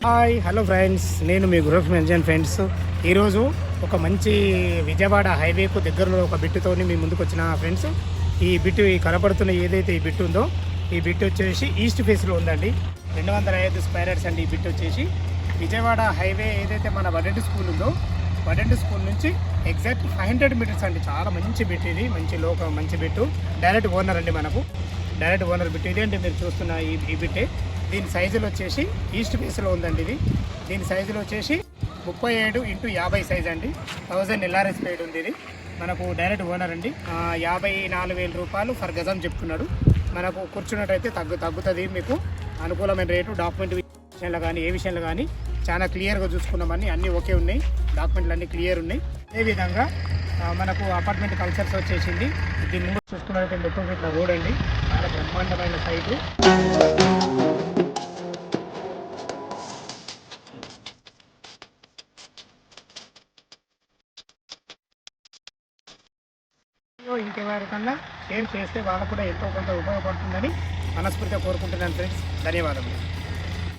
Hi hello friends, నేను మీ group మెంజన్ friends. ఈరోజు ఒక మంచి విజయవాడ హైవేకు దగ్గరలో ఒక బిట్టుతో మీ ముందుకు వచ్చిన ఫ్రెండ్స్. ఈ బిట్టు కనపడుతున్న ఏదైతే ఈ బిట్టు ఉందో ఈ బిట్టు వచ్చేసి ఈస్ట్ ఫేస్లో ఉందండి. 205 స్క్వేర్ యార్డ్స్ అండి. ఈ బిట్టు వచ్చేసి విజయవాడ హైవే ఏదైతే మన వడెంటి స్కూల్ ఉందో వడెంటి స్కూల్ నుంచి ఎగ్జాక్ట్ 500 మీటర్స్ అండి. చాలా మంచి బిట్ ఇది, మంచి బిట్టు. డైరెక్ట్ ఓనర్ అండి, మనకు డైరెక్ట్ ఓనర్ బిట్టు ఇది. అంటే మీరు చూస్తున్న ఈ బిట్టే. దీని సైజులు వచ్చేసి ఈస్ట్ ఫేస్లో ఉందండి. దీని సైజులు వచ్చేసి 37x50 సైజ్ అండి. 1000 LRS పేడ్ ఉంది. ఇది మనకు డైరెక్ట్ ఓనర్ అండి. 54,000 రూపాయలు ఫర్ గజం చెప్తున్నాడు. మనకు కూర్చున్నట్టయితే తగ్గుతుంది. మీకు అనుకూలమైన రేటు. డాక్యుమెంట్ విషయంలో కానీ ఏ విషయంలో కానీ చాలా క్లియర్గా చూసుకున్నామని అన్నీ ఓకే ఉన్నాయి. డాక్యుమెంట్లు అన్నీ క్లియర్ ఉన్నాయి. అదేవిధంగా మనకు అపార్ట్మెంట్ కల్చర్స్ వచ్చేసింది. దీని ముందు చూసుకున్నట్లయితే 30 ఫీట్ల రోడ్ అండి. చాలా బ్రహ్మాండమైన సైటు. ఇంకెవరికన్నా షేర్ చేస్తే వాళ్ళకు కూడా ఎంతో కొంత ఉపయోగపడుతుందని మనస్ఫూర్తిగా కోరుకుంటున్నాను ఫ్రెండ్స్. ధన్యవాదములు.